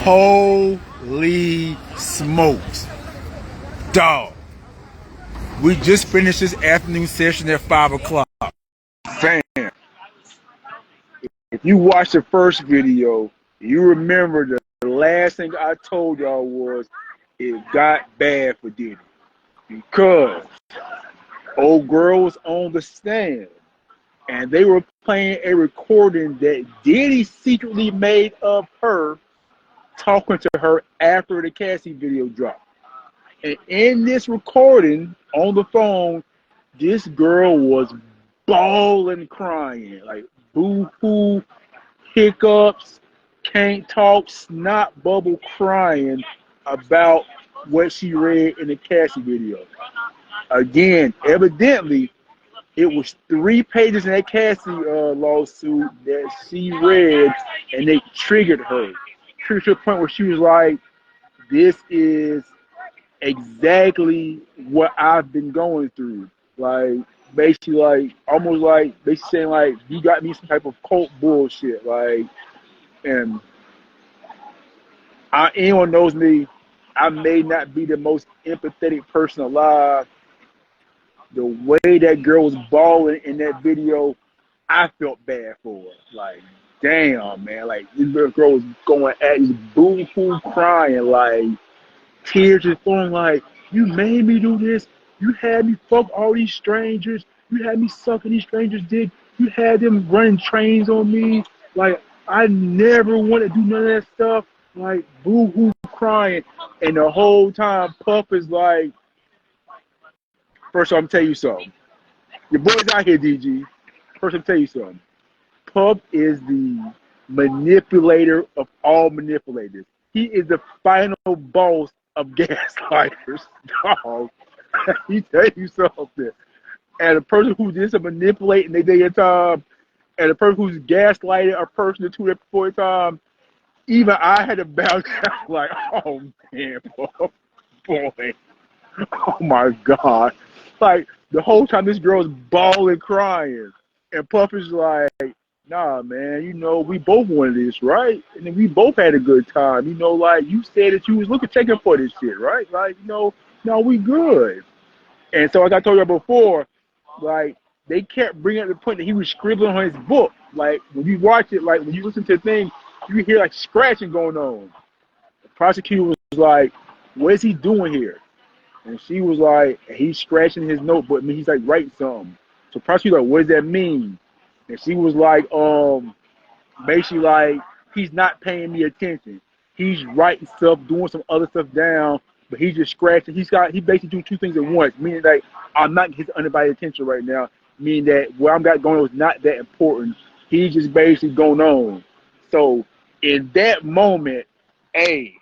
Holy smokes. Dog. We just finished this afternoon session at 5 o'clock. Fam, if you watch the first video, you remember the last thing I told y'all was it got bad for Diddy. Because old girl was on the stand and they were playing a recording that Diddy secretly made of her talking to her after the Cassie video dropped. And in this recording on the phone, this girl was bawling, crying, like boo-hoo, hiccups, can't talk, snot bubble crying about what she read in the Cassie video. Again, evidently, it was 3 pages in that Cassie lawsuit that she read, and they triggered her. Triggered to the point where she was like, this is exactly what I've been going through. Like, basically, like, almost like, basically saying, like, you got me some type of cult bullshit. Like, and anyone knows me, I may not be the most empathetic person alive. The way that girl was bawling in that video, I felt bad for her. Like, damn, man. Like, this little girl was going at you, boo-hoo crying, like, tears just flowing, like, you made me do this. You had me fuck all these strangers. You had me sucking these strangers' dick. You had them running trains on me. Like, I never want to do none of that stuff. Like, boo-hoo crying. And the whole time, Puff is like, first of all, I'm tell you something. Your boy's out here, DG. First, I'm tell you something. Puff is the manipulator of all manipulators. He is the final boss of gaslighters. Dog. He tell you something. And a person who just manipulating their day and time, and a person who's gaslighting a person to their point time, even I had to bow down like, oh man, Puff, boy. Oh my God. Like, the whole time this girl's bawling, crying. And Puff is like, nah, man, you know, we both wanted this, right? And then we both had a good time. You know, like, you said that you was checking for this shit, right? Like, you know, no, we good. And so, like I told you before, like, they kept bringing up the point that he was scribbling on his book. Like, when you watch it, like, when you listen to the thing, you hear, like, scratching going on. The prosecutor was like, what is he doing here? And she was like, he's scratching his notebook. I mean, he's like writing something. So prosecutor like, what does that mean? And she was like, basically like, he's not paying me attention. He's writing stuff, doing some other stuff down, but he's just scratching. He basically doing 2 things at once, meaning that I'm not his undivided attention right now, meaning that what I'm got going on is not that important. He's just basically going on. So in that moment, hey,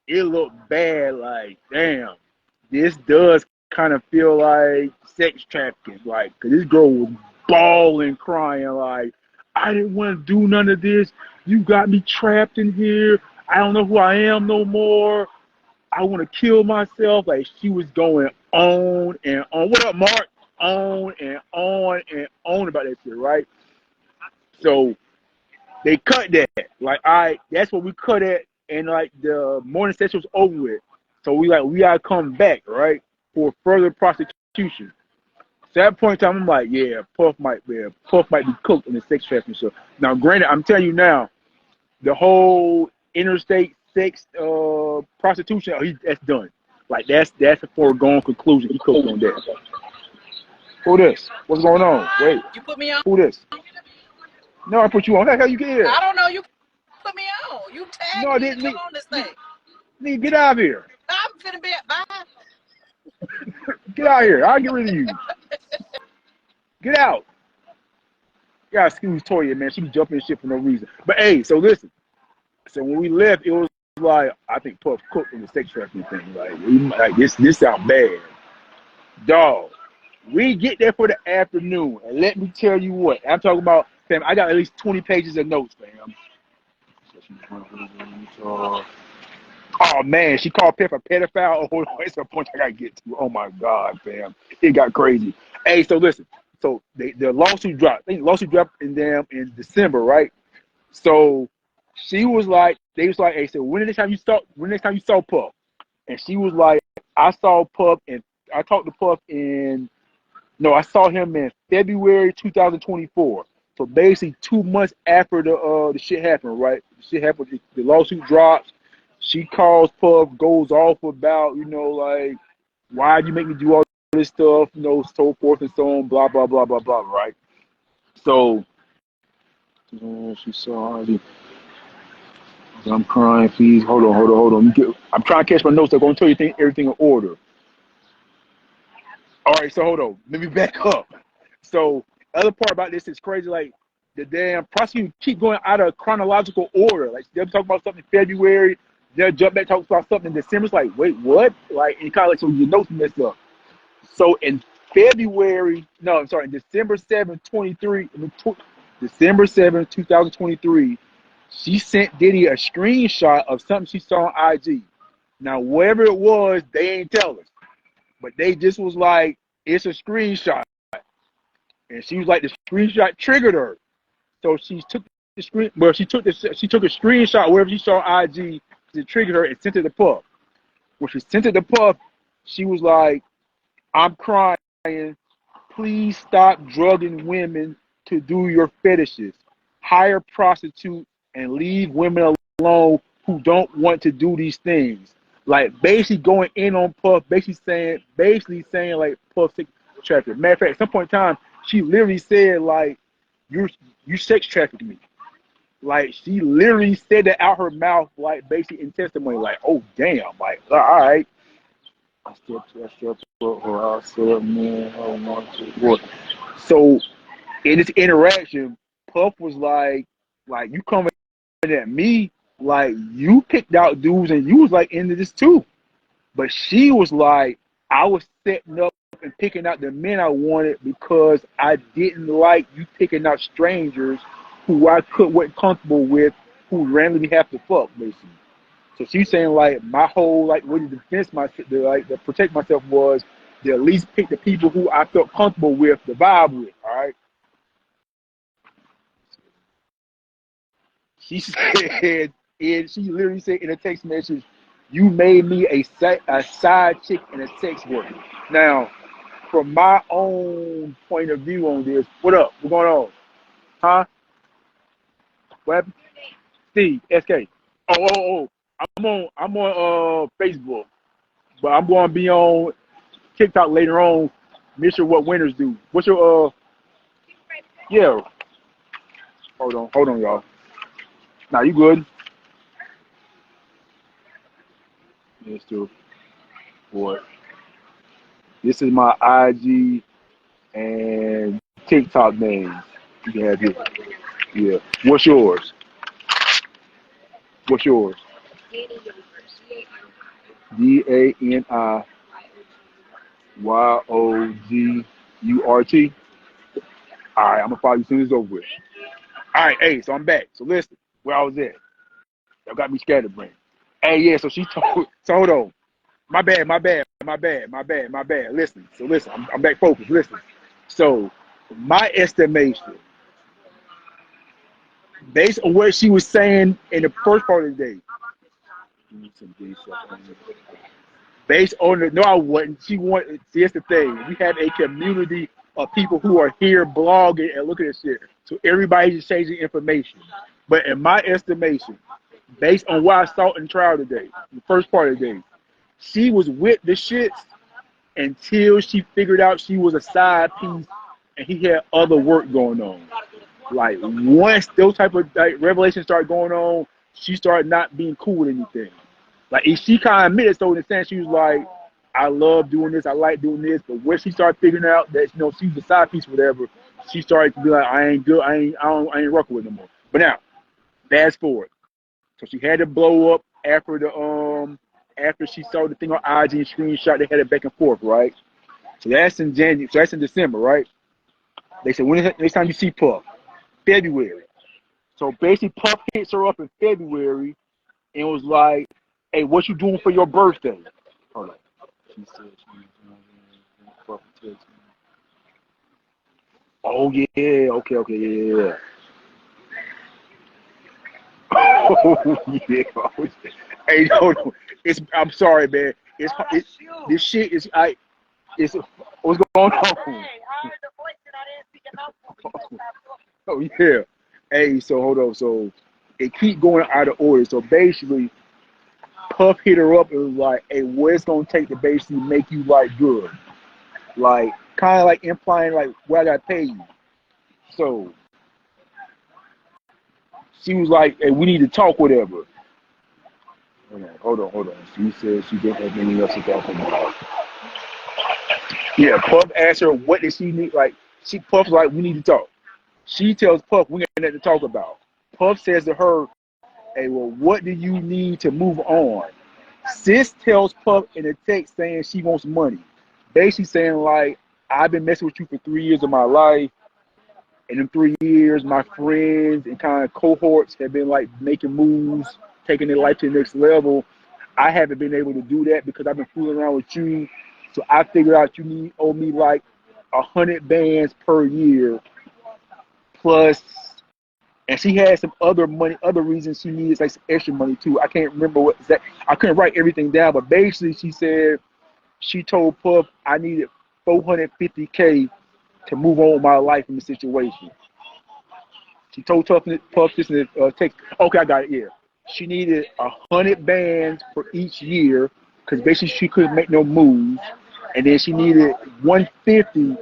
it looked bad, like, damn. This does kind of feel like sex trafficking, like, cause this girl was bawling, crying, like, I didn't want to do none of this. You got me trapped in here. I don't know who I am no more. I want to kill myself. Like, she was going on and on. What up, Mark? On and on and on about that shit, right? So they cut that. Like, that's what we cut at, and like the morning session was over with. So we gotta come back, right, for further prosecution. So at that point in time, I'm like, yeah, Puff might be cooked in the sex trafficking show. Now, granted, I'm telling you now, the whole interstate sex prostitution, that's done. Like, that's a foregone conclusion. He cooked on that. Who this? What's going on? Wait. You put me on? Who this? No, I put you on. How the hell you get here? I don't know. You put me on. You tagged me to come on this thing. Nigga, get out of here. I'm finna be bye. Get out of here. I'll get rid of you. Get out. You gotta excuse Toya, man. She be jumping shit for no reason. But hey, so listen. So when we left, it was like, I think Puff cooked in the sex trafficking thing. Like this sound bad. Dog. We get there for the afternoon, and let me tell you what. I'm talking about, fam, I got at least 20 pages of notes, fam. Oh man, she called Pep a pedophile. Oh, it's a point I gotta get to. Oh my God, fam, it got crazy. Hey, so listen, so the lawsuit dropped. I think the lawsuit dropped in December, right? So she was like, they was like, hey, so when the next time you saw Puff? And she was like, I saw Puff and I talked to Puff in no, I saw him in February 2024. So basically 2 months after the shit happened, right? The shit happened, the lawsuit drops. She calls Puff, goes off about, like, why'd you make me do all this stuff, so forth and so on, blah, blah, blah, blah, blah, right? So she saw I'm crying, please. Hold on. I'm trying to catch my notes. I'm going to tell you everything in order. All right, so hold on. Let me back up. So, other part about this is crazy. Like, the damn prosecutor keep going out of chronological order. Like, they'll talk about something in February, they'll jump back talk about something in December. It's like, wait, what? Like, and kind of like, so your notes messed up. So, in December 7th, 23, December 7th, 2023, she sent Diddy a screenshot of something she saw on IG. Now, whatever it was, they ain't tell us. But they just was like, it's a screenshot. And she was like, the screenshot triggered her. So she took the screen, well, she took a screenshot wherever she saw IG to trigger her and sent it to Puff. When she sent it to Puff, she was like, I'm crying. Please stop drugging women to do your fetishes. Hire prostitutes and leave women alone who don't want to do these things. Like basically going in on Puff, basically saying like Puff sex traffic. Matter of fact, at some point in time, she literally said like, you sex trafficked me. Like she literally said that out her mouth, like basically in testimony, like, oh damn, like all right. I still put her out, so man, I don't want to work. So in this interaction, Puff was like you coming at me, like you picked out dudes and you was like into this too. But she was like, I was setting up and picking out the men I wanted because I didn't like you picking out strangers who I wasn't comfortable with, who randomly have to fuck, basically. So she's saying like my whole like way to defense myself, to protect myself was to at least pick the people who I felt comfortable with, the vibe with. All right. She said, and she literally said in a text message, "You made me a side chick and a sex worker." Now, from my own point of view on this, what up? What's going on? Huh? What happened? Steve, SK. Oh. I'm on Facebook, but I'm going to be on TikTok later on. Miss what winners do. What's your yeah? Hold on, y'all. Now you good? Yes, too. Boy, this is my IG and TikTok names. You can have it. Yeah. What's yours? What's yours? DANIYOGURT. All right, I'm gonna follow you as soon as it's over with. All right, hey, so I'm back. So listen, where I was at. Y'all got me scatterbrained. Hey, yeah. So she told. So hold on. My bad. Listen. I'm back focused. Listen. So my estimation, based on what she was saying in the first part of the day, based on the no, I wasn't. She wanted. See, that's the thing. We have a community of people who are here blogging and looking at shit. So everybody's just changing information. But in my estimation, based on what I saw in trial today, the first part of the day, she was with the shits until she figured out she was a side piece and he had other work going on. Like once those type of like revelations started going on, she started not being cool with anything. Like she kind of admitted, so in the sense she was like, I love doing this, I like doing this, but when she started figuring out that she was a side piece, or whatever, she started to be like, I ain't good, I ain't rocking with no more. But now, fast forward, so she had to blow up after she saw the thing on IG and screenshot. They had it back and forth, right? So that's in January. So that's in December, right? They said when is next time you see Puff? February. So basically, Puff hits her up in February and was like, "Hey, what you doing for your birthday?" Hold on. She said Puff text me. Oh yeah, okay, yeah. yeah. Hey, no. It's. I'm sorry, man. It's this shit is. It's what's going on? Oh yeah. Hey, so hold on. So it keep going out of order. So basically, Puff hit her up and was like, "Hey, what it's gonna take to basically make you like good?" Like kind of like implying like, "What I gotta pay you?" So she was like, "Hey, we need to talk, whatever." Hold on. She said she didn't have anything else to talk about. Yeah, Puff asked her what did she need. Like Puff's like, "We need to talk." She tells Puff, "We got nothing to talk about." Puff says to her, "Hey, well, what do you need to move on?" Sis tells Puff in a text saying she wants money. Basically saying like, "I've been messing with you for 3 years of my life. And in 3 years, my friends and kind of cohorts have been like making moves, taking their life to the next level. I haven't been able to do that because I've been fooling around with you. So I figured out you owe me like 100 bands per year plus." And she had some other money, other reasons she needed like some extra money too. I can't remember what that. I couldn't write everything down, but basically she said she told Puff I needed 450K to move on with my life from the situation. She told Puff this in the text. Okay, I got it. Yeah, she needed 100 bands for each year because basically she couldn't make no moves, and then she needed 150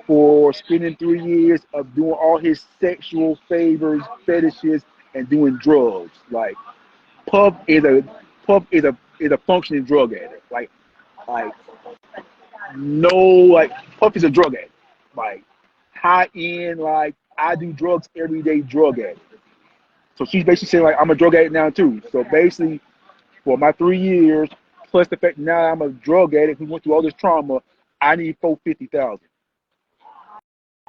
for spending 3 years of doing all his sexual favors, fetishes, and doing drugs. Like Puff is a functioning drug addict. Like no, like Puff is a drug addict. Like high end, like I do drugs every day, drug addict. So she's basically saying like I'm a drug addict now too. So basically, for my 3 years, plus the fact now I'm a drug addict who went through all this trauma, I need 450,000.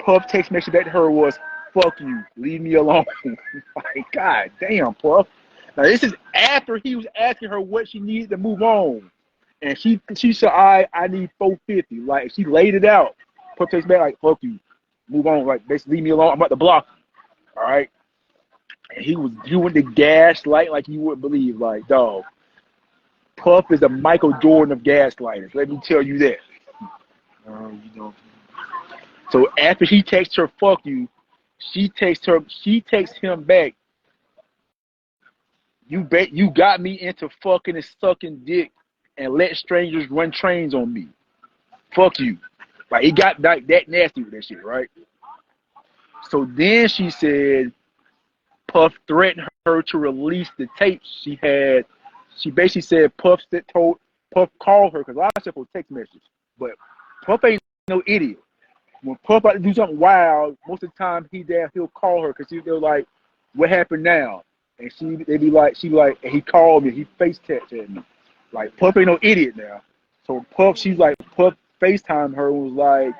Puff text message back to her was, "Fuck you, leave me alone." Like, God damn, Puff. Now this is after he was asking her what she needed to move on, and she said, I need 450." Like she laid it out. Puff text back like, "Fuck you, move on." Like basically, leave me alone. I'm about to block you. All right. And he was doing the gaslight like you wouldn't believe. Like, dog, Puff is the Michael Jordan of gaslighters. Let me tell you that. You know. So after he texts her, "Fuck you," she texts him back, "You got me into fucking and sucking dick and let strangers run trains on me. Fuck you." Like he got that nasty with that shit, right? So then she said Puff threatened her to release the tapes she had. She basically said Puff called her because a lot of stuff was text messages, but Puff ain't no idiot. When Puff about to do something wild, most of the time he'll call her because they're like, "What happened now?" And she be like, and he called me, he face texted me. Like Puff ain't no idiot now. So Puff FaceTime her and was like,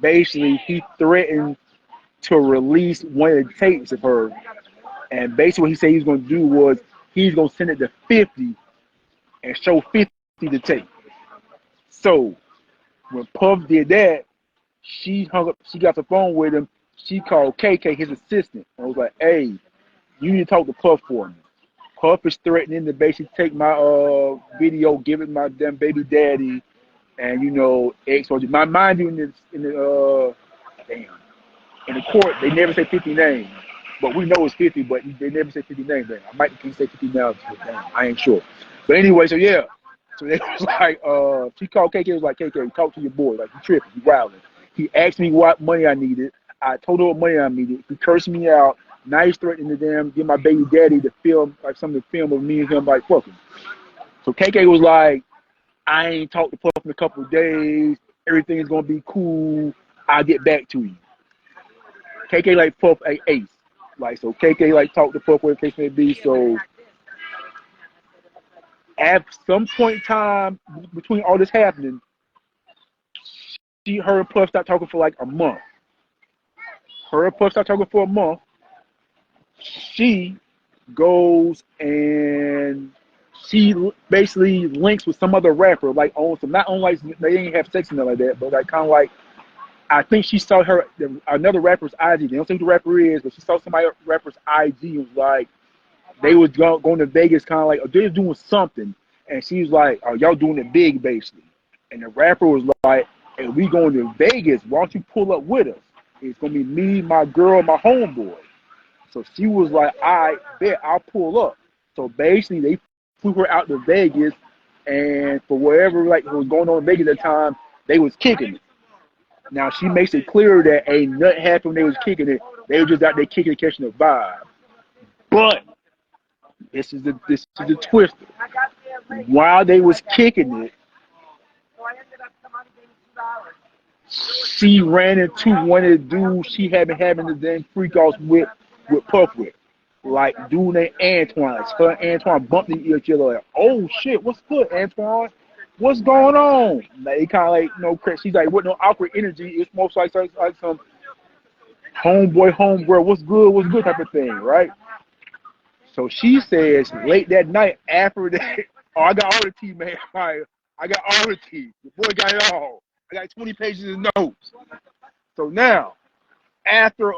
basically he threatened to release one of the tapes of her, and basically what he said he was gonna do was he's gonna send it to 50 and show 50 the tape. So when Puff did that, she hung up. She got the phone with him. She called KK, his assistant, and was like, "Hey, you need to talk to Puff for me. Puff is threatening to basically take my video, give it my damn baby daddy, and X. My mind you in the in the court they never say 50 names, but we know it's 50, but they never say 50 names. Man. I might can say 50 now. I ain't sure. But anyway, so yeah. So they was like, she called KK, was like, "KK, talk to your boy. Like, he tripping, he wilding." He asked me what money I needed. I told her what money I needed. He cursed me out. Now he's threatening to give my baby daddy to film, like some of the film of me and him, like, fucking. So KK was like, "I ain't talked to Puff in a couple of days. Everything's going to be cool. I'll get back to you." KK like Puff a ace. Like, so KK like talked to Puff, whatever the case may be. So at some point in time between all this happening, her and Puff stopped talking for like a month. Her and Puff stopped talking for a month. She goes and she basically links with some other rapper, like on some, not on like they ain't have sex and nothing like that, but like kind of like I think she saw another rapper's IG. They don't say who the rapper is, but she saw somebody rapper's IG and was like, they was going to Vegas, kind of like, they was doing something, and she was like, "Oh, y'all doing it big, basically." And the rapper was like, "Hey, we going to Vegas. Why don't you pull up with us? It's gonna be me, my girl, my homeboy." So she was like, "I bet I'll pull up." So basically, they flew her out to Vegas, and for whatever like was going on in Vegas at the time, they was kicking it. Now she makes it clear that ain't nothing happened when they was kicking it. They were just out there kicking it, catching the vibe. But this is the twister. While they was kicking it, she ran into one of the dudes she had been having the damn freak offs with Puff with. Like dude named Antoine. Her and Antoine bumped into each other like, "Oh shit, what's good, Antoine? What's going on?" Like it kinda like she's like with no awkward energy, it's most like some homeboy, what's good type of thing, right? So she says late that night after that, "Oh, I got all the tea, man. I got all the tea. The boy got it all. I got 20 pages of notes." So now, after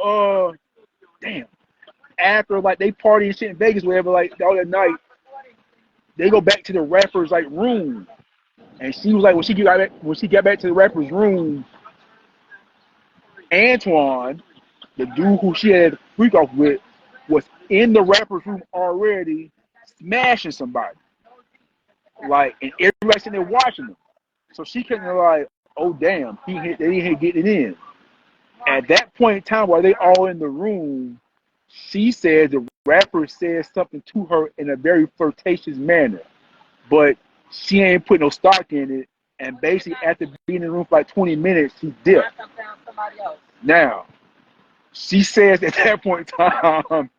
damn, after like they party and shit in Vegas, whatever, like all that night, they go back to the rapper's like room, and she was like, when she got back to the rapper's room, Antoine, the dude who she had a freak off with, was in the rapper's room already, smashing somebody. Like, and everybody sitting there watching him. So she couldn't like, "Oh damn, they didn't get it in." At that point in time, while they all in the room, she said the rapper said something to her in a very flirtatious manner, but she ain't put no stock in it. And basically, after being in the room for like 20 minutes, she dipped. Now, she says at that point in time,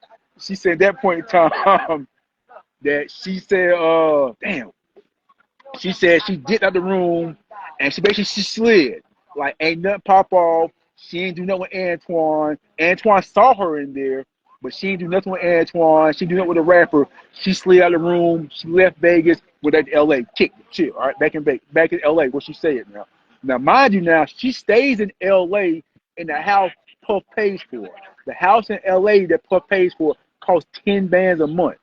that she said, damn. She said she dipped out the room, and she slid. Like, ain't nothing pop off. She ain't do nothing with Antoine. Antoine saw her in there, but she ain't do nothing with Antoine. She do nothing with the rapper. She slid out of the room. She left Vegas, went back to L.A. Kick the shit, all right? Back in L.A., what she said now. Now, mind you now, she stays in L.A. in the house Puff pays for. The house in L.A. that Puff pays for costs 10 bands a month.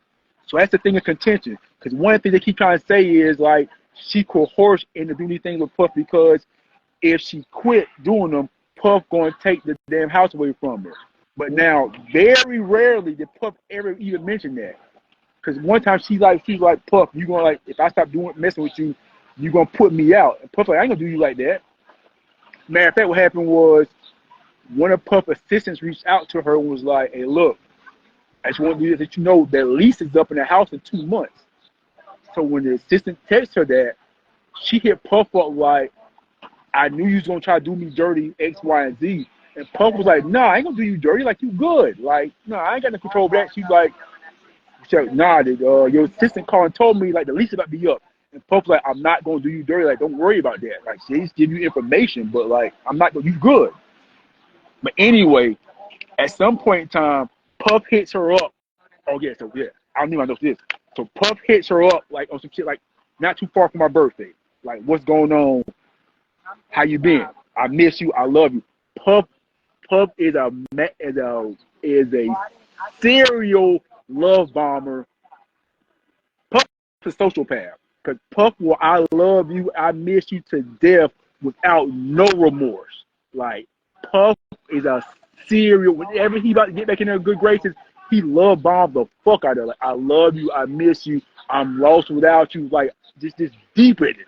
So that's the thing of contention. Because one thing they keep trying to say is, like, she coerced into doing these things with Puff because if she quit doing them, Puff going to take the damn house away from her. But now, very rarely did Puff ever even mention that. Because one time she's like, "Puff, you going to, like, if I stop messing with you, you going to put me out." And Puff like, "I ain't going to do you like that." Matter of fact, what happened was one of Puff's assistants reached out to her and was like, "Hey, look, I just want you to let you know that lease is up in the house in 2 months." So when the assistant texted her that, she hit Puff up like, "I knew you was gonna try to do me dirty, X, Y, and Z." And Puff was like, "Nah, I ain't gonna do you dirty. Like, you good. Like, no, I ain't got no control over that." She's like, "Nah, your assistant called and told me like the lease about to be up." And Puff was like, "I'm not gonna do you dirty. Like, don't worry about that. Like, she's give you information, but like, I'm not gonna. You good." But anyway, at some point in time, Puff hits her up. Oh yeah, so yeah, I don't even know this. So Puff hits her up like on some shit like not too far from my birthday. Like, "What's going on? How you been? I miss you. I love you." Puff is a serial love bomber. Puff is a sociopath. Because Puff will "I love you, I miss you" to death without no remorse. Like, Puff is a serial. Whenever he about to get back in their good graces, he love bombs the fuck out of it. Like, "I love you, I miss you, I'm lost without you." Like, just deep in it.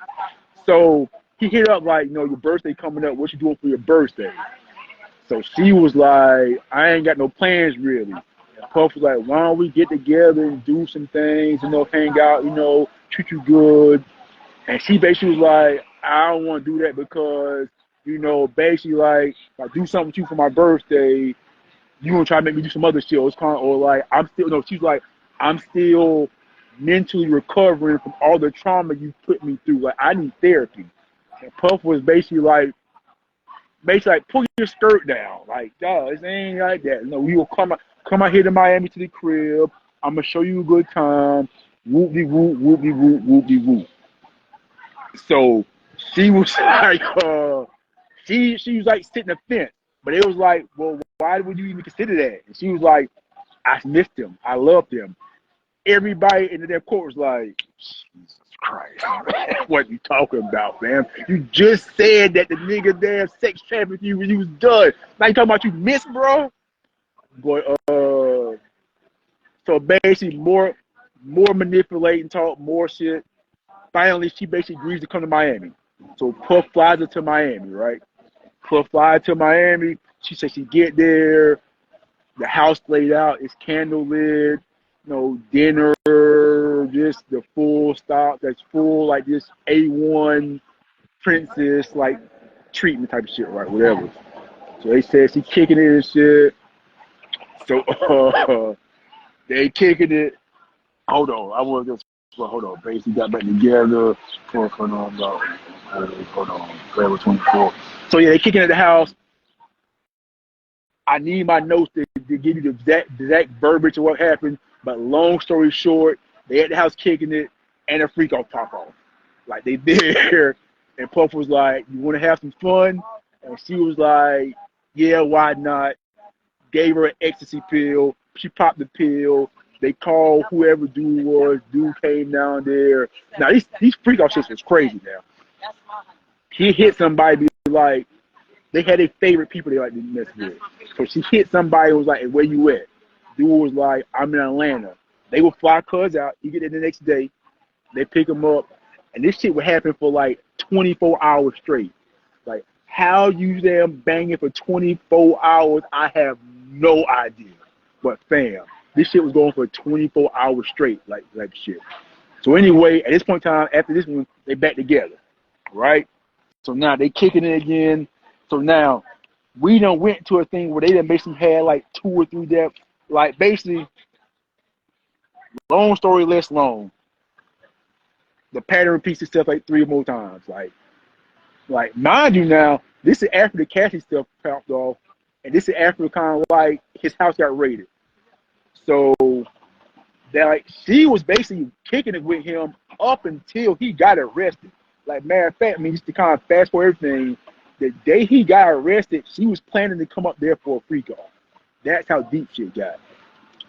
So he hit up like, "Your birthday coming up. What you doing for your birthday?" So she was like, "I ain't got no plans really." And Puff was like, "Why don't we get together and do some things, hang out, treat you good." And she basically was like, "I don't want to do that because, basically like, if I do something with you for my birthday, you gonna try to make me do some other shit." It's kind of, or like, I'm still, no, she's like, "I'm still mentally recovering from all the trauma you put me through. Like, I need therapy." And Puff was basically like, "Pull your skirt down. Like, dog, it ain't like that. No, we will come out here to Miami to the crib. I'm gonna show you a good time. Whoop de whoop, whoop de whoop, whoop de whoop." So she was like, she was like sitting the fence, but it was like, well, why would you even consider that? And she was like, I missed him, I loved him. Everybody in the court was like, Jesus Christ, what you talking about, man? You just said that the nigga damn sex trafficked you when you was done. Now you talking about you missed, bro? Boy, so basically more manipulating talk, more shit. Finally, she basically agrees to come to Miami. So Puff flies her to Miami, right? Puff flies to Miami. She says she get there. The house laid out. It's candle lit. Dinner, just the full stop. That's full, like this A1 princess, like treatment type of shit, right? Whatever. So they said she kicking it and shit. So they kicking it. Hold on, I want to just hold on. Basically got back together. Hold on, Forever 24. So yeah, they kicking at the house. I need my notes to give you the exact verbiage of what happened. But long story short, they at the house kicking it, and a freak off pop off. Like they there, and Puff was like, "You want to have some fun?" And she was like, "Yeah, why not?" Gave her an ecstasy pill. She popped the pill. They called whoever dude was. Dude came down there. Now these freak off shits was crazy. Now he hit somebody like they had their favorite people they like to mess with. So she hit somebody who was like, hey, where you at? Dude was like, I'm in Atlanta. They would fly cuz out. You get there the next day. They pick him up. And this shit would happen for like 24 hours straight. Like, how you them banging for 24 hours, I have no idea. But fam, this shit was going for 24 hours straight, like shit. So anyway, at this point in time, after this one, they back together, right? So now they kicking it again. So now we done went to a thing where they done basically had like 2 or 3 deaths. Like basically, long story less long. The pattern repeats itself like 3 more times. Like mind you now, this is after the Cassie stuff popped off, and this is after kind of like his house got raided. So that like she was basically kicking it with him up until he got arrested. Like matter of fact, I mean just to kind of fast forward everything, the day he got arrested, she was planning to come up there for a freak off. That's how deep shit got.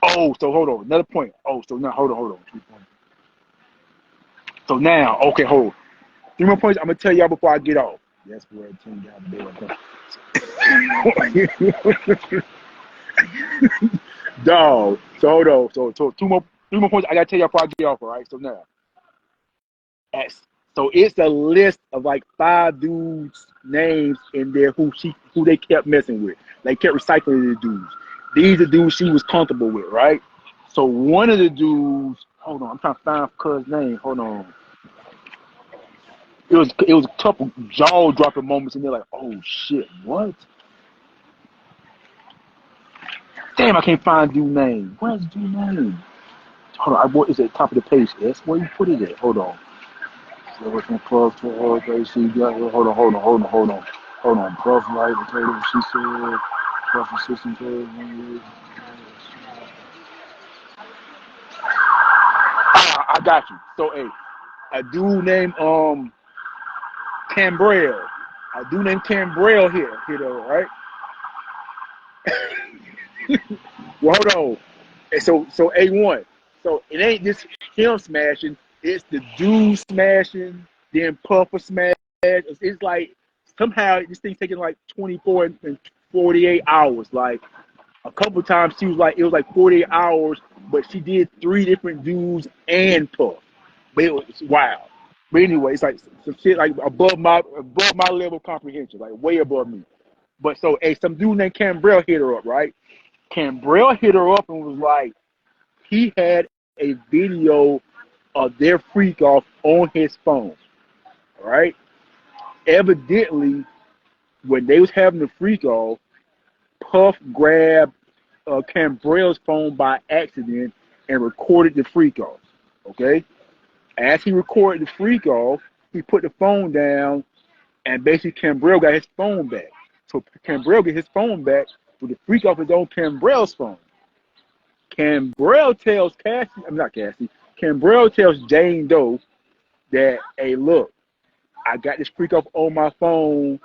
Oh, so hold on, another point. Oh, so now hold on. 3 points. So now, okay, hold on. 3 more points I'm gonna tell y'all before I get off. That's where it turned down the Dog. So hold on. So 3 more points I gotta tell y'all before I get off, all right? So now. So it's a list of like 5 dudes' names in there who they kept messing with. They kept recycling the dudes. These are dudes she was comfortable with, right? So one of the dudes, hold on, I'm trying to find cuz name. Hold on. It was a couple jaw dropping moments in there, like, oh shit, what? Damn, I can't find dude name. Where's dude name? Hold on, it's at the top of the page. That's where you put it at. Hold on. Hold on. Puff light, potato, she said. Puff assistant. I got you. So, hey, a dude named Cambrell. A dude named Cambrell here though, right? Well, hold on. And so A1. So it ain't just him smashing, it's the dude smashing, then Puffer smash. It's like somehow this thing's taking like 24 and 48 hours. Like a couple times she was like, it was like 48 hours, but she did 3 different dudes and Puff. But it was wild. But anyway, it's like some shit like above my level of comprehension, like way above me. But so hey, some dude named Cambrell hit her up, right? Cambrell hit her up and was like, he had a video of their freak off on his phone, right? Evidently, when they was having the freak off, Puff grabbed Cambrell's phone by accident and recorded the freak off, okay? As he recorded the freak off, he put the phone down, and basically Cambrell got his phone back. So Cambrell get his phone back, but the freak off is on Cambrell's phone. Cambrell tells Cambrell tells Jane Doe that, hey, look, I got this freak off on my phone.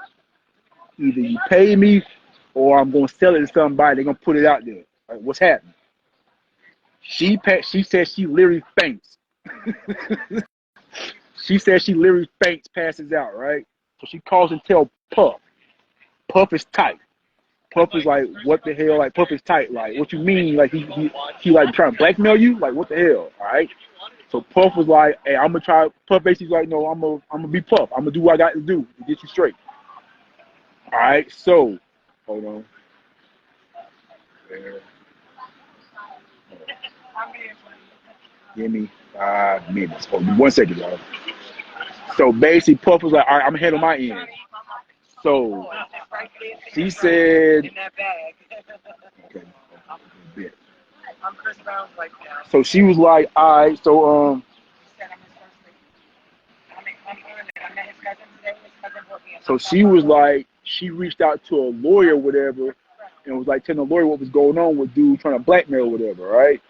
Either you pay me or I'm gonna sell it to somebody. They're gonna put it out there. Like, what's happening? She said she literally faints. She said she literally faints, passes out, right? So she calls and tell Puff. Puff is tight. Puff is like, what the hell? Like, Puff is tight. Like, what you mean? Like, he like trying to blackmail you? Like, what the hell? All right. So Puff was like, hey, I'm gonna try. Puff basically like, no, I'm gonna be Puff. I'm gonna do what I got to do to get you straight. All right. So, hold on. Give me 5 minutes. Hold on 1 second, y'all. So basically, Puff was like, all right, I'm gonna handle my end. So she said, okay, so she was like, all right, so she was like, she reached out to a lawyer, or whatever, and was like telling the lawyer what was going on with dude trying to blackmail, or whatever, right?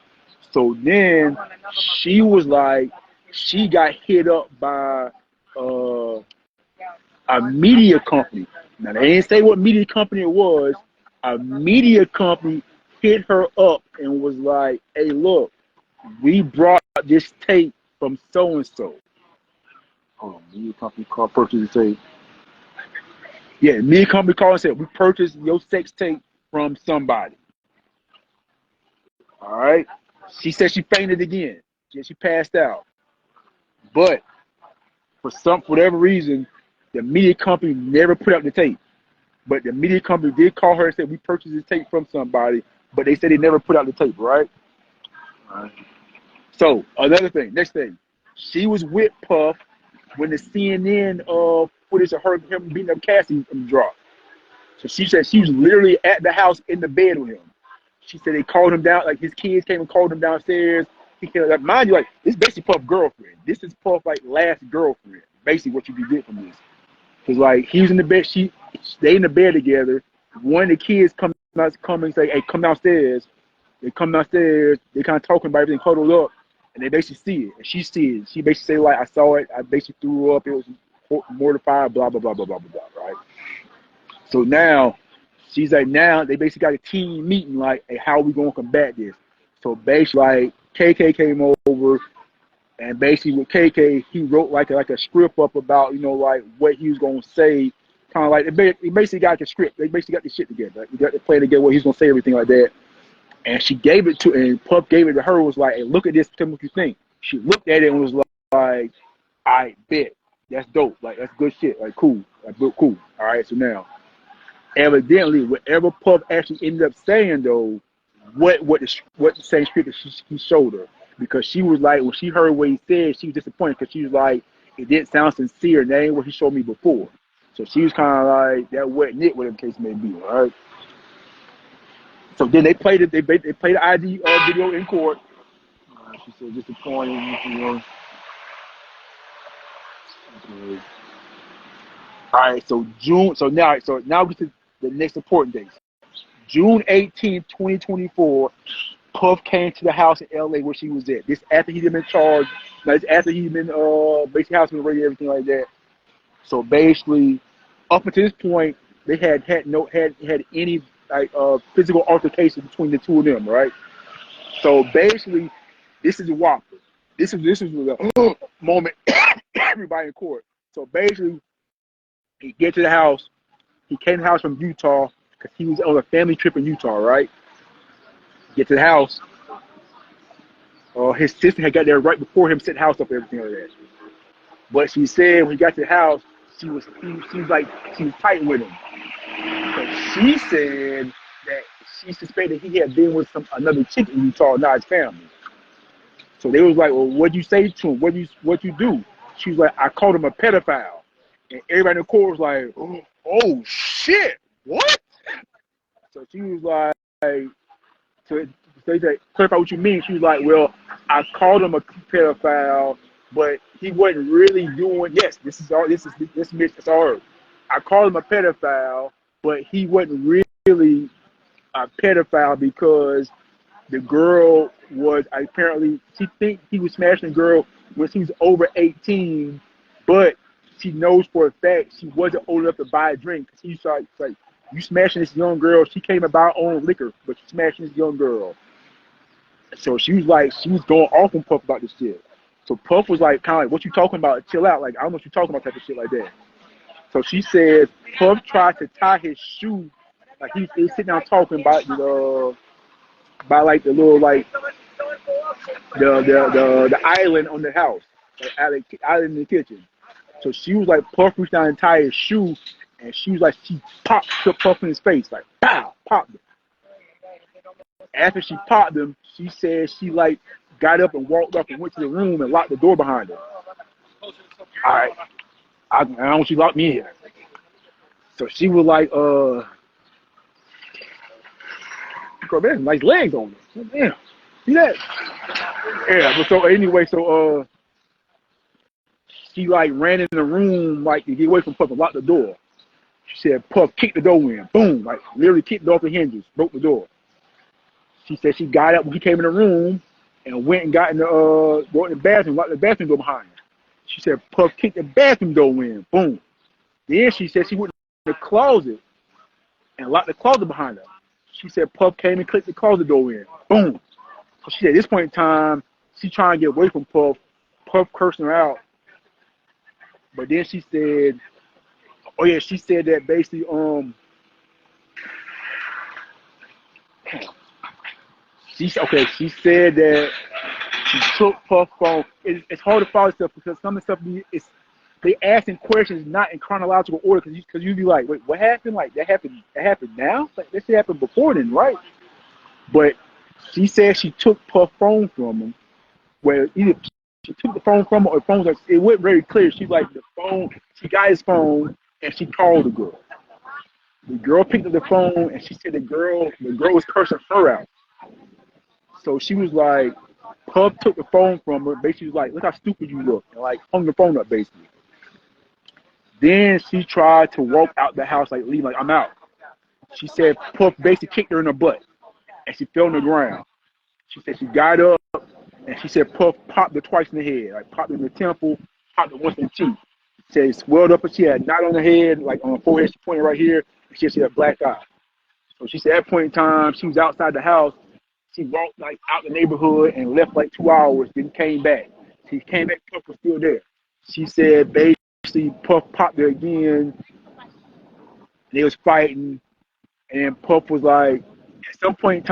So then she was like, she got hit up by a media company. Now they didn't say what media company it was. A media company hit her up and was like, hey, look, we brought this tape from so and so. Hold on, media company called purchase the tape. Yeah, media company called and said, we purchased your sex tape from somebody. All right. She said she fainted again. She passed out. But for whatever reason, the media company never put out the tape. But the media company did call her and said, we purchased this tape from somebody, but they said they never put out the tape, right? All right. So another thing, next thing, she was with Puff when the CNN footage of him beating up Cassie dropped. So she said she was literally at the house in the bed with him. She said they called him down, like his kids came and called him downstairs. He came, like, mind you, like, this is basically Puff's girlfriend. This is Puff like last girlfriend. Basically what you can get from this. Cause like he was in the bed, they in the bed together. One of the kids come and say, hey, come downstairs. They come downstairs, they kind of talking about everything huddled up, and they basically see it. And she sees it. She basically say, like, I saw it, I basically threw up, it was mortified, blah, blah, blah, blah, blah, blah, blah, right? So now, she's like, now they basically got a team meeting, like, hey, how are we going to combat this? So basically, like, KK came over, and basically with KK, he wrote like a script up about, you know, like what he was going to say, kind of like, he basically got the script. They basically got the shit together. Like, we got to play together what he's going to say, everything like that. And she gave it to, and Puff gave it to her, was like, hey, look at this, tell me what you think. She looked at it and was like, I bet. That's dope. Like, that's good shit. Like, cool. Like, cool. All right, so now, evidently, whatever Puff actually ended up saying, though, what the same script that he showed her. Because she was like, when she heard what he said, she was disappointed because she was like, it didn't sound sincere, and that ain't what he showed me before. So she was kind of like, that wasn't it, whatever the case may be, all right? So then they played it. They played the ID video in court. She said disappointing, you know. Okay. All right. So June. So now we get to the next important dates. June 18th, 2024. Puff came to the house in LA where she was at. This after he'd been charged. Now this after he'd been basically house been raided, everything like that. So basically, up until this point, they had any like physical altercation between the two of them, right? So basically, this is a whopper. This is the moment everybody in court. So basically, he get to the house. He came to the house from Utah because he was on a family trip in Utah, right? Get to the house. His sister had got there right before him, set the house up and everything like that. But she said when he got to the house, she was tight with him. So she said that she suspected he had been with another chick in Utah, not his family. So they was like, well, what'd you say to him? What'd you do? She was like, I called him a pedophile. And everybody in the court was like, oh shit, what? So she was like, to clarify what you mean, she was like, well, I called him a pedophile, but he wasn't really doing, yes, this is all her. I called him a pedophile, but he wasn't really a pedophile because the girl was apparently, she think he was smashing the girl when she was over 18, but she knows for a fact she wasn't old enough to buy a drink. She's like, you smashing this young girl. She came to buy her own liquor, but you smashing this young girl. So she was going off on Puff about this shit. So Puff was like, kind of like, what you talking about? Chill out. Like, I don't know what you talking about, type of shit like that. So she said Puff tried to tie his shoe, like he was sitting down talking about by like the little like the island on the house, like island in the kitchen. So she was like, Puff reached down and tied his shoe, and she was like, she popped Puff in his face, like pow, popped him. After she popped him, she said she like got up and walked up and went to the room and locked the door behind her. All right, I don't want you to lock me in here. So she was like, girl, there's nice legs on her. Damn, see that? Yeah, but so anyway, so she like ran in the room like to get away from Puff and locked the door. She said Puff kicked the door in, boom, like literally kicked it off the hinges, broke the door. She said she got up when he came in the room and went and got in the go in the bathroom, locked the bathroom door behind her. She said Puff kicked the bathroom door in, boom. Then she said she went in the closet and locked the closet behind her. She said Puff came and clicked the closet door in, boom. So she said at this point in time, she trying to get away from Puff. Puff cursing her out. But then she said, oh yeah, she said that basically, she said that she took Puff's phone. It's hard to follow stuff because some of the stuff they asking questions not in chronological order because you be like, wait, what happened? Like that happened now? Like this happened before then, right? But she said she took Puff's phone from him. Where either she took the phone from him or the phone was like, it wasn't very clear. She like the phone, she got his phone and she called the girl. The girl picked up the phone and she said the girl was cursing her out. So she was like, Puff took the phone from her. Basically, was like, look how stupid you look, and like hung the phone up basically. Then she tried to walk out the house, like leave, like I'm out. She said Puff basically kicked her in the butt, and she fell on the ground. She said she got up, and she said Puff popped her twice in the head, like popped her in the temple, popped her once in the cheek. She said it swelled up, and she had a knot on her head, like on her forehead. She pointed right here, and she had a black eye. So she said at that point in time, she was outside the house. She walked like out the neighborhood and left like 2 hours, then came back. She came back, Puff was still there. She said basically Puff popped her again. They was fighting, and Puff was like, at some point in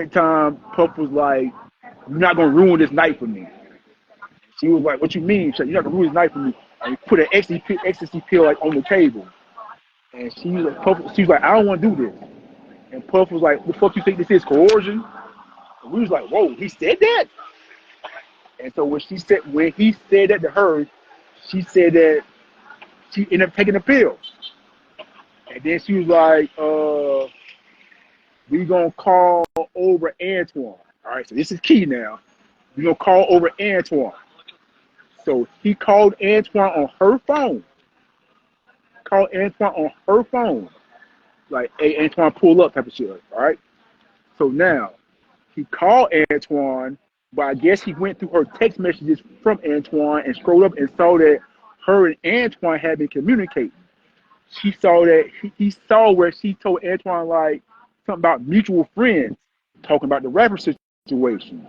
time, Puff was like, you're not gonna ruin this night for me. She was like, what you mean? She said, you're not gonna ruin this night for me. And he put an ecstasy pill like on the table. And she was like, I don't want to do this. And Puff was like, what the fuck you think this is, coercion? And we was like, whoa, he said that? And so when he said that to her, she said that she ended up taking the pill. And then she was like, we gonna call over Antoine. All right, so this is key now. We gonna call over Antoine. So he called Antoine on her phone. Like, hey, Antoine, pull up type of shit, all right? So now, he called Antoine, but I guess he went through her text messages from Antoine and scrolled up and saw that her and Antoine had been communicating. She saw that, he saw where she told Antoine, like, something about mutual friends, talking about the rapper situation.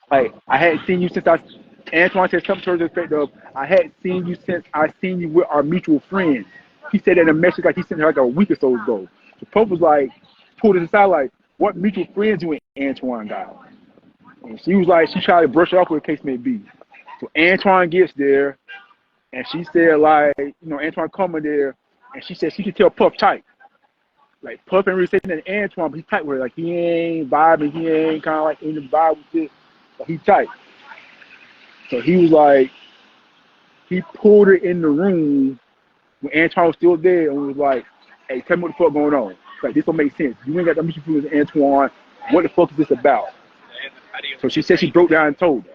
Like, I hadn't seen you since Antoine said something to her effect of, I hadn't seen you since I seen you with our mutual friends. He said that in a message like he sent her like a week or so ago. So Puff was like, pulled it aside like, what mutual friends you and Antoine got? And she was like, she tried to brush it off where the case may be. So Antoine gets there, and she said like, Antoine coming there, and she said she could tell Puff tight. Like Puff ain't really saying that to Antoine, but he tight with her. Like he ain't vibing, he ain't kind of like in the vibe with it, but he tight. So he was like, he pulled her in the room when Antoine was still there and was like, hey, tell me what the fuck going on. Like, this don't make sense. You ain't got that mutual feelings with Antoine. What the fuck is this about? So she said she broke down and told him.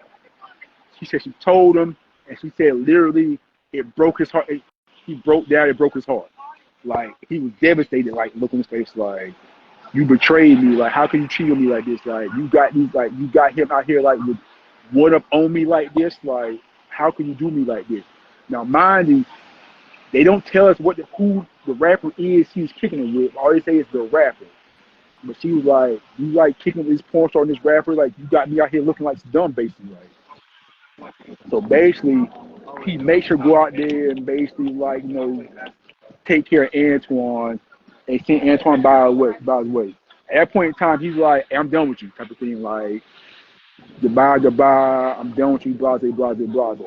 She said she told him, and she said literally it broke his heart. He broke down, it broke his heart. Like, he was devastated, like, look on his face, like, you betrayed me. Like, how can you cheat on me like this? Like, you got him out here, like, with one up on me like this. Like, how can you do me like this? Now, mind you, they don't tell us who the rapper is she was kicking it with. All they say is the rapper. But she was like, you like kicking with this porn star and this rapper, like you got me out here looking like dumb, basically. Like, so basically, he makes her go out there and basically like take care of Antoine and send Antoine by his way. At that point in time, he's like, hey, I'm done with you, type of thing. Like, goodbye, goodbye. I'm done with you, blase, blase, blase.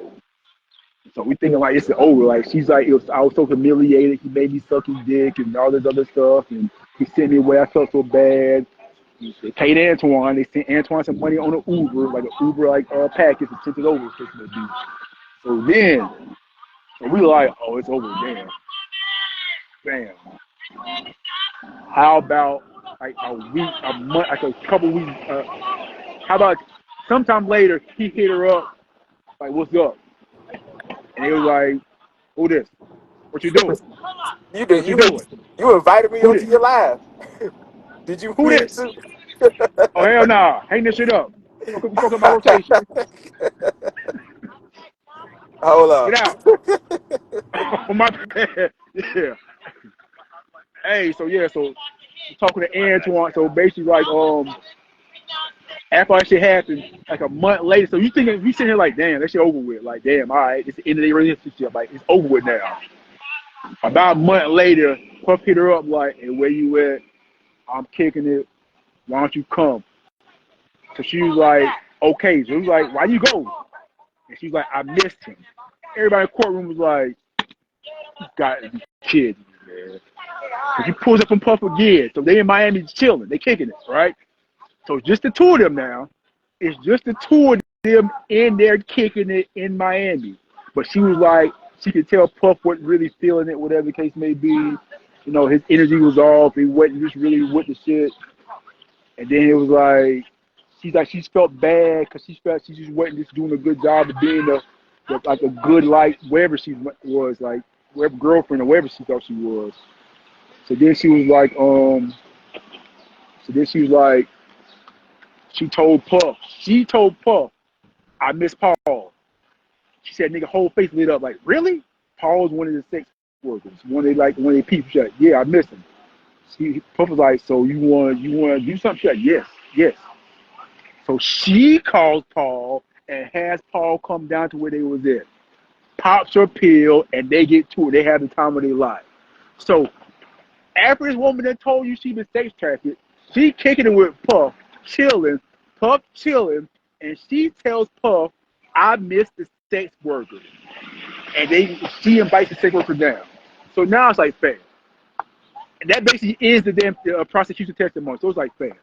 So we thinking like it's over. Like she's like, I was so humiliated. He made me suck his dick and all this other stuff, and he sent me away. I felt so bad. They paid Antoine. They sent Antoine some money on an Uber, like an Uber package, and sent it over. So then, so we like, oh, it's over. Damn. How about like a week, a month, like a couple weeks? How about sometime later he hit her up, like, what's up? And he was like, who this? What you doing? You did What you doing? you invited me Who onto this? your live. Did you Who mean this? to? Oh, hell nah. Hang this shit up. You fuck up my rotation. Hold up. Get out. Oh, my bad. Yeah. Hey, so yeah, so talking to Antoine, so basically like after that shit happened, like a month later, so you thinking we sitting here like, damn, that shit over with. Like, damn, all right, it's the end of the relationship. Like, it's over with now. About a month later, Puff hit her up like, hey, where you at? I'm kicking it. Why don't you come? So she was like, okay. So he was like, why you go? And she was like, I missed him. Everybody in the courtroom was like, you got to be kidding me, man. So she pulls up from Puff again. So they in Miami chilling. They kicking it, right? So it's just the two of them now. It's just the two of them in there kicking it in Miami. But she was like, she could tell Puff wasn't really feeling it, whatever the case may be. You know, his energy was off. He wasn't just really with the shit. And then it was like, she felt bad because she felt she just wasn't just doing a good job of being like a good, like, wherever she was, like, wherever girlfriend or wherever she thought she was. So then she was like, she told Puff, I miss Paul. She said, nigga, whole face lit up, like, really? Paul's one of the sex workers, one of the people. She like, yeah, I miss him. Puff was like, so you want to do something? She like, yes. So she calls Paul and has Paul come down to where they was at. Pops her pill and they get to it. They have the time of their life. So after this woman that told you she been sex trafficked, she kicking it with Puff chilling, and she tells Puff, I miss the sex worker. And she invites the sex worker down. So now it's like fair. And that basically is the damn prosecution testimony. So it's like fair.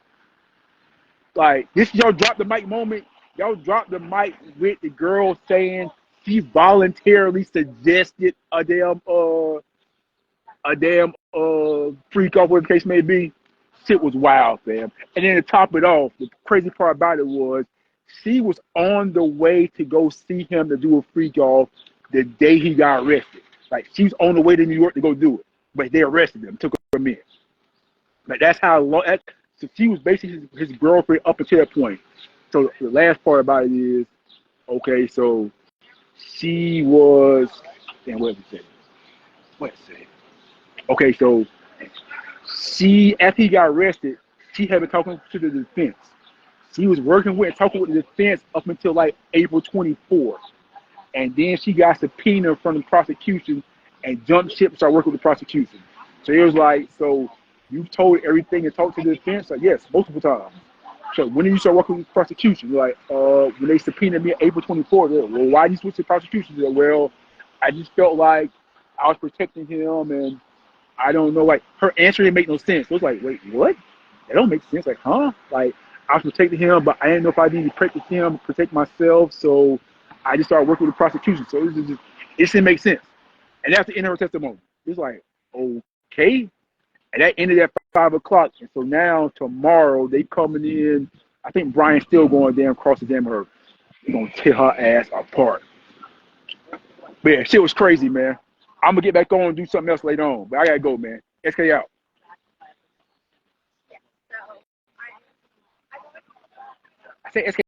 Like, this y'all drop the mic moment. Y'all drop the mic with the girl saying she voluntarily suggested a damn freak off, whatever the case may be. Shit was wild, fam. And then to top it off, the crazy part about it was she was on the way to go see him to do a freak off the day he got arrested. Like, she was on the way to New York to go do it, but they arrested him, took him in. Like, that's how long. So she was basically his girlfriend up until that point. So the last part about it is, okay, so she was. Damn, what did it say? What did it say? Okay, so after he got arrested, she had been talking to the defense. She was working with and talking with the defense up until like April 24th. And then she got subpoenaed from the prosecution and jumped ship and started working with the prosecution. So it was like, so you've told everything and talked to the defense? Like, yes, multiple times. So when did you start working with the prosecution? Like, when they subpoenaed me April 24th, like, well, why did you switch to prosecution? Like, well, I just felt like I was protecting him and I don't know, like, her answer didn't make no sense. So it was like, wait, what? That don't make sense. Like, huh? Like, I was protecting him, but I didn't know if I needed to protect him, protect myself, so I just started working with the prosecution. So it didn't make sense. And that's the end of her testimony. It's like, okay. And that ended at 5 o'clock. And so now, tomorrow, they coming in. I think Brian's still going down across the damn her. They're going to tear her ass apart. But yeah, shit was crazy, man. I'm going to get back on and do something else later on. But I got to go, man. SK out. I say SK